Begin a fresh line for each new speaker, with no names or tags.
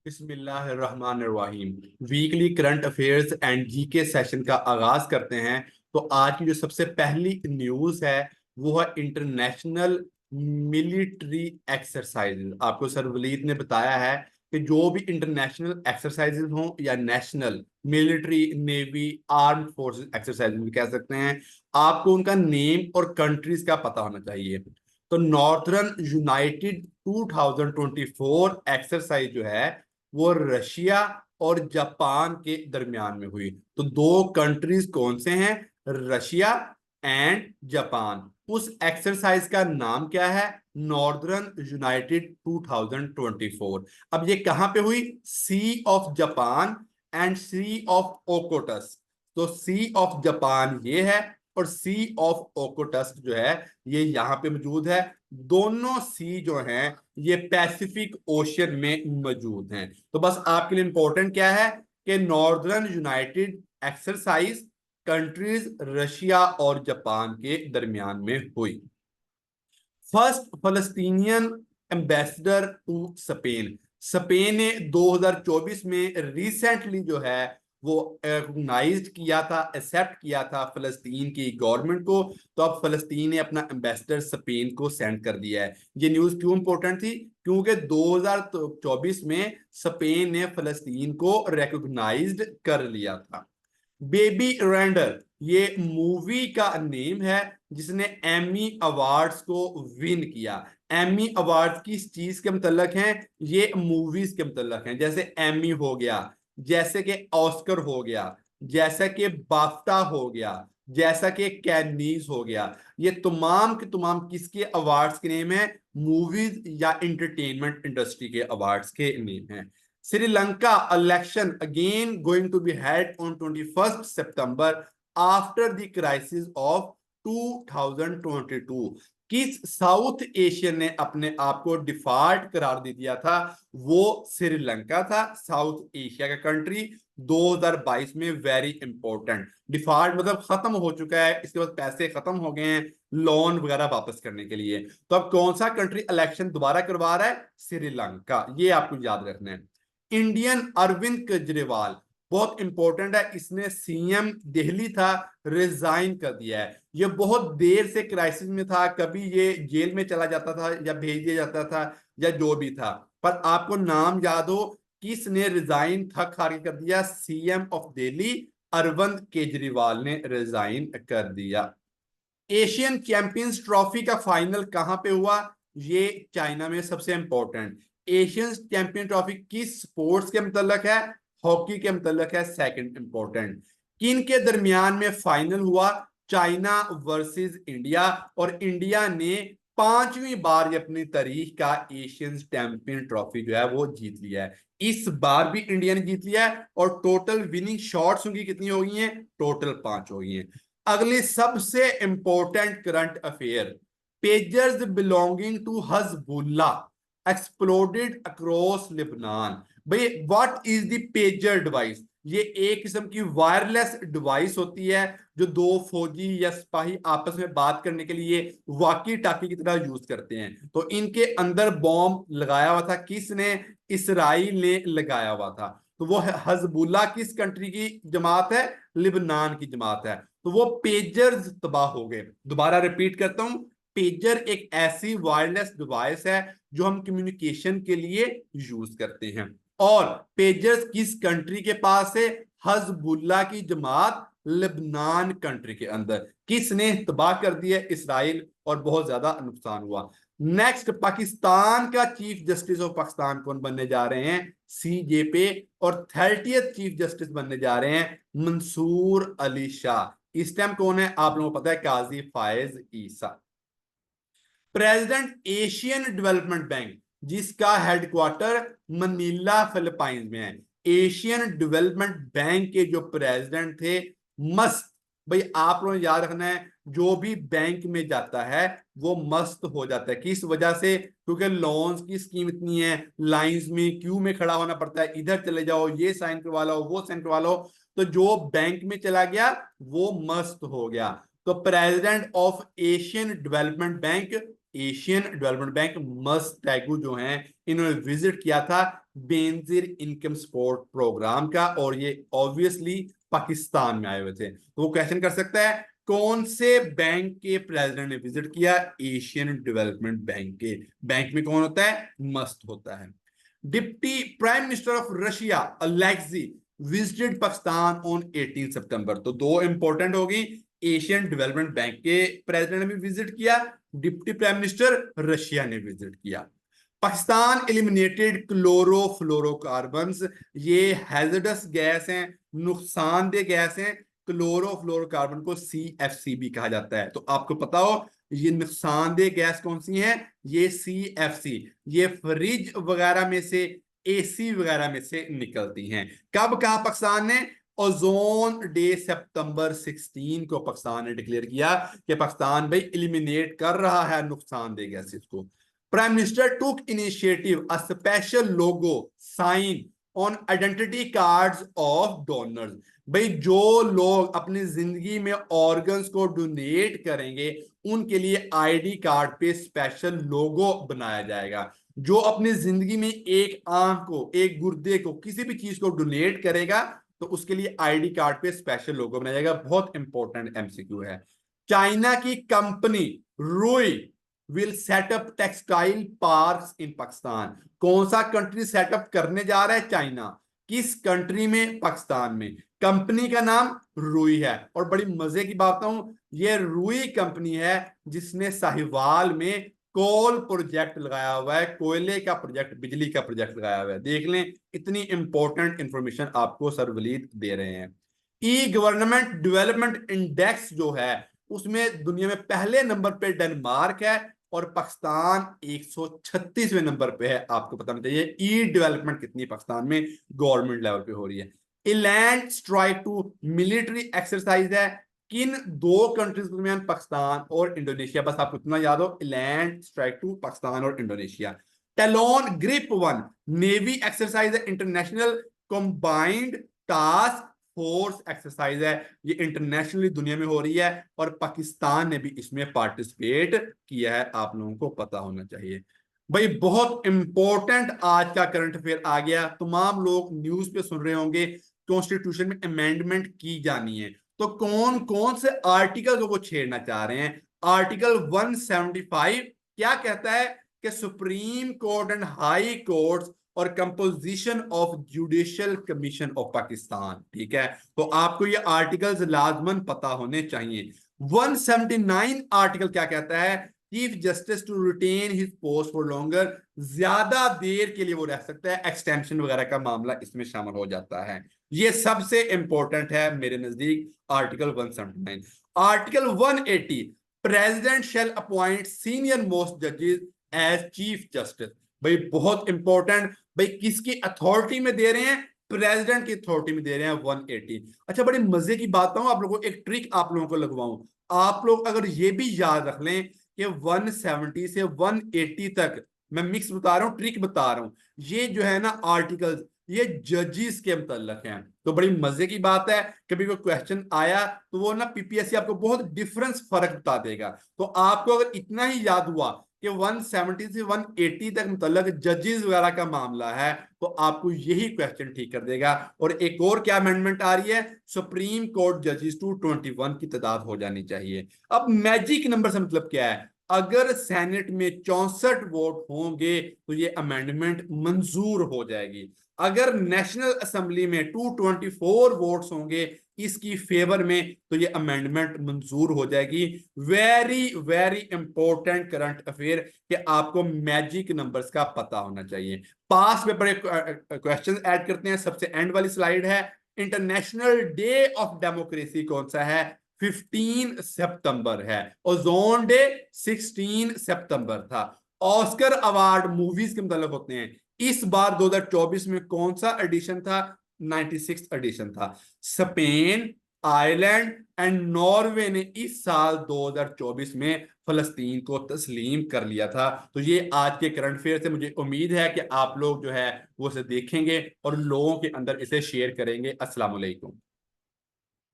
बिस्मिल्लाहिर्रहमानिर्रहीम। Weekly current affairs and GK session का आगाज करते हैं। तो आज की जो सबसे पहली न्यूज है वो है इंटरनेशनल मिलिट्री एक्सरसाइजेज। आपको सर वलीद ने बताया है कि जो भी इंटरनेशनल एक्सरसाइजेज हों या national military navy armed forces exercises भी कह सकते हैं, आपको उनका नेम और कंट्रीज का पता होना चाहिए। तो नॉर्थरन यूनाइटेड 2024 एक्सरसाइज जो है वो रशिया और जापान के दरमियान में हुई। तो दो कंट्रीज कौन से हैं? Russia and Japan. उस एक्सरसाइज का नाम क्या है? Northern United 2024। अब ये कहां पे हुई? Sea of Japan and Sea of Okhotsk. तो सी ऑफ जापान ये है और सी ऑफ ओकोटस जो है ये यहां पे मौजूद है। दोनों सी जो हैं ये पैसिफिक ओशियन में मौजूद हैं। तो बस आपके लिए इंपॉर्टेंट क्या है कि Northern United exercise countries Russia और जापान के दरमियान में हुई। First Palestinian ambassador to Spain. Spain ने 2024 में रिसेंटली जो है वो रिकॉग्नाइज्ड किया था, एक्सेप्ट किया था फलस्तीन की गवर्नमेंट को। तो अब फलस्तीन ने अपना एम्बेसडर स्पेन को सेंड कर दिया है। ये न्यूज क्यों इंपॉर्टेंट थी? क्योंकि 2024 में स्पेन ने फलस्तीन को रिकॉग्नाइज्ड कर लिया था। बेबी रेंडर ये मूवी का नेम है जिसने एमी अवार्ड्स को विन किया। एमी अवार्ड्स किस चीज के मतलब हैं? ये मूवीज के मतलब हैं। जैसे एमी हो गया, जैसे कि ऑस्कर हो गया, जैसा कि बाफ्टा हो गया, जैसा कि कैनीज हो गया। ये तमाम के तमाम किसके अवार्ड्स के नेम है? मूवीज या इंटरटेनमेंट इंडस्ट्री के अवार्ड्स के नेम है। Sri Lanka election again going to be held on 21st September after the crisis of 2022। किस साउथ एशियन ने अपने आप को डिफॉल्ट करार दे दिया था? वो श्रीलंका था, साउथ एशिया का कंट्री। 2022 में वेरी इंपॉर्टेंट डिफॉल्ट मतलब खत्म हो चुका है, इसके बाद पैसे खत्म हो गए हैं लोन वगैरह वापस करने के लिए। तो अब कौन सा कंट्री इलेक्शन दोबारा करवा रहा है? श्रीलंका। ये आपको याद रखना है। इंडियन अरविंद केजरीवाल बहुत इंपॉर्टेंट है, इसने सीएम दिल्ली था रिजाइन कर दिया है। ये बहुत देर से क्राइसिस में था, कभी ये जेल में चला जाता था या भेज दिया जाता था या जो भी था। पर आपको नाम याद हो किसने रिजाइन थक हार कर दिया? सीएम ऑफ दिल्ली अरविंद केजरीवाल ने रिजाइन कर दिया। एशियन चैंपियंस ट्रॉफी का फाइनल कहां पे हुआ? ये चाइना में। सबसे इंपॉर्टेंट एशियन चैंपियन ट्रॉफी किस स्पोर्ट्स के मतलब है? हॉकी के मतलब है। सेकंड इंपॉर्टेंट किन के दरमियान में फाइनल हुआ? China versus India. और इंडिया ने पांचवी बार ये अपनी तारीख का एशियन चैंपियन ट्रॉफी जो है वो जीत लिया है। इस बार भी इंडिया ने जीत लिया है और टोटल विनिंग शॉट्स उनकी कितनी हो गई हैं? टोटल 5 हो गई हैं। अगली सबसे important current affair, pagers belonging to Hezbollah exploded across Lebanon. भाई what is the pager device? ये एक किस्म की वायरलेस डिवाइस होती है जो दो फौजी या सिपाही आपस में बात करने के लिए वाकी टाकी की तरह यूज करते हैं। तो इनके अंदर बॉम्ब लगाया हुआ था, किसने? इसराइल ने लगाया हुआ था। तो वो हजबुल्ला किस कंट्री की जमात है? लिबनान की जमात है। तो वो पेजर्स तबाह हो गए। दोबारा रिपीट करता हूं, पेजर एक ऐसी वायरलेस डिवाइस है जो हम कम्युनिकेशन के लिए यूज करते हैं। और पेजर्स किस कंट्री के पास है? हजबुल्ला की जमात लेबनान कंट्री के अंदर। किसने तबाह कर दिया? इसराइल। और बहुत ज्यादा नुकसान हुआ। नेक्स्ट, पाकिस्तान का चीफ जस्टिस ऑफ पाकिस्तान कौन बनने जा रहे हैं? सीजेपी। और 30th चीफ जस्टिस बनने जा रहे हैं मंसूर अली शाह। इस टाइम कौन है आप लोगों को पता है? काजी फायज ईसा। प्रेसिडेंट एशियन डेवलपमेंट बैंक जिसका हेडक्वार्टर मनीला फिलीपाइंस में है। एशियन डेवलपमेंट बैंक के जो प्रेसिडेंट थे, मस्त। भाई आप लोगों ने याद रखना है, जो भी बैंक में जाता है वो मस्त हो जाता है। किस वजह से? क्योंकि लोन्स की स्कीम इतनी है, लाइंस में क्यू में खड़ा होना पड़ता है, इधर चले जाओ, ये साइन करवा लो, वो साइन करवा लो। तो जो बैंक में चला गया वो मस्त हो गया। तो president of Asian Development Bank, Asian Development Bank Masatsugu जो हैं इन्होंने विजिट किया था बेनजीर इनकम सपोर्ट प्रोग्राम का, और ये ऑब्वियसली पाकिस्तान में आए हुए थे। तो वो क्वेश्चन कर सकता है कौन से बैंक के प्रेसिडेंट ने विजिट किया? एशियन डेवलपमेंट बैंक के। बैंक में कौन होता है? मस्त होता है। Deputy prime minister of Russia Alexei visited Pakistan on 18 सितंबर। तो दो इंपॉर्टेंट होगी, एशियन डेवलपमेंट बैंक के प्रेसिडेंट ने भी विजिट किया, डिप्टी प्राइम मिनिस्टर रशिया ने विजिट किया। पाकिस्तान एलिमिनेटेड क्लोरोफ्लोरोकार्बन्स, ये हैजर्डस गैस हैं, नुकसानदेह गैस हैं। क्लोरोफ्लोरोकार्बन को CFC भी कहा जाता है। तो आपको पता हो ये नुकसानदेह गैस कौन सी है? ये CFC, ये फ्रिज वगैरह में से, AC वगैरह में से निकलती हैं। कब कहा पाकिस्तान ने? ओजोन डे सितंबर 16 को पाकिस्तान ने डिक्लेयर किया कि पाकिस्तान भाई एलिमिनेट कर रहा है नुकसानदेह गैसेस को। Prime minister took initiative a special logo sign on identity cards of donors. भाई जो लोग अपनी जिंदगी में ऑर्गन्स को डोनेट करेंगे उनके लिए ID कार्ड पे स्पेशल लोगो बनाया जाएगा। जो अपनी जिंदगी में एक आंख को, एक गुर्दे को, किसी भी चीज को डोनेट करेगा तो उसके लिए ID कार्ड पे स्पेशल लोगो बनाया जाएगा। बहुत इंपॉर्टेंट MCQ है। चाइना की कंपनी रूई विल सेटअप टेक्सटाइल पार्क्स इन पाकिस्तान। कौन सा कंट्री सेटअप करने जा रहा है? चाइना। किस कंट्री में? पाकिस्तान में। कंपनी का नाम रूई है। और बड़ी मजे की बात हूं, ये रूई कंपनी है जिसने साहिवाल में कोल प्रोजेक्ट लगाया हुआ है, कोयले का प्रोजेक्ट, बिजली का प्रोजेक्ट लगाया हुआ है। देख लें, इतनी इंपॉर्टेंट इंफॉर्मेशन आपको सर वलीद दे रहे हैं। ई गवर्नमेंट डेवलपमेंट इंडेक्स जो है उसमें दुनिया में पहले नंबर पे डेनमार्क है और पाकिस्तान 136वें नंबर पे है। आपको पता होना चाहिए ई डेवलपमेंट कितनी पाकिस्तान में गवर्नमेंट लेवल पे हो रही है। Land strike to military exercise है किन दो कंट्रीज के दरमियान? पाकिस्तान और इंडोनेशिया। बस आपको इतना याद हो, लैंड स्ट्राइक टू पाकिस्तान और इंडोनेशिया। टेलोन ग्रिप 1 नेवी एक्सरसाइज है, international combined task force exercise है। ये इंटरनेशनली दुनिया में हो रही है और पाकिस्तान ने भी इसमें पार्टिसिपेट किया है, आप लोगों को पता होना चाहिए। भाई बहुत इंपॉर्टेंट आज का करंट अफेयर आ गया। तमाम लोग न्यूज पे सुन रहे होंगे कॉन्स्टिट्यूशन में अमेंडमेंट की जानी है, तो कौन कौन से आर्टिकल को वो छेड़ना चाह रहे हैं? आर्टिकल 175 क्या कहता है कि Supreme Court and High Courts और composition of Judicial Commission of Pakistan. ठीक है, तो आपको ये आर्टिकल्स लाजमन पता होने चाहिए। 179 आर्टिकल क्या कहता है? Chief justice to retain his post for longer, ज्यादा देर के लिए वो रह सकता है, एक्सटेंशन वगैरह का मामला इसमें शामिल हो जाता है। ये सबसे इंपॉर्टेंट है मेरे नजदीक article 179। Article 180 president shall appoint senior most जजेस एज चीफ जस्टिस। भाई बहुत इंपॉर्टेंट, भाई किसकी अथॉरिटी में दे रहे हैं? प्रेसिडेंट की अथॉरिटी में दे रहे हैं 180। अच्छा, बड़ी मजे की बात हूं, आप लोगों को एक ट्रिक आप लोगों को लगवाऊं। आप लोग अगर ये भी याद रख लें कि 170 से 180 तक, मैं मिक्स बता रहा हूं, ट्रिक बता रहा हूं, ये जो है ना आर्टिकल्स, ये जजेस के मुतल्लक हैं। तो बड़ी मजे की बात है, कभी कोई क्वेश्चन आया तो वो ना PPSC आपको बहुत डिफरेंस फर्क बता देगा। तो आपको अगर इतना ही याद हुआ कि 170 से 180 तक मुतल्लक जजेस वगैरह का मामला है, तो आपको यही क्वेश्चन ठीक कर देगा। और एक और क्या अमेंडमेंट आ रही है? सुप्रीम कोर्ट जजेस टू 21 की तादाद हो जानी चाहिए। अब मैजिक नंबर से मतलब क्या है? अगर सेनेट में 64 वोट होंगे तो ये अमेंडमेंट मंजूर हो जाएगी। अगर नेशनल असेंबली में 224 वोट्स होंगे इसकी फेवर में तो ये अमेंडमेंट मंजूर हो जाएगी। Very very important current affair कि आपको मैजिक नंबर्स का पता होना चाहिए। पास पेपर क्वेश्चन ऐड करते हैं। सबसे एंड वाली स्लाइड है, इंटरनेशनल डे ऑफ डेमोक्रेसी कौन सा है? 15 सितंबर है। ओजोन डे 16 सितंबर था। ऑस्कर अवार्ड मूवीज के मतलब होते हैं। इस बार 2024 में कौन सा एडिशन था? 96 एडिशन था। स्पेन, आयरलैंड एंड नॉर्वे ने इस साल 2024 में फलस्तीन को तस्लीम कर लिया था। तो ये आज के करंट अफेयर से मुझे उम्मीद है कि आप लोग जो है वो इसे देखेंगे और लोगों के अंदर इसे शेयर करेंगे। अस्सलाम वालेकुम।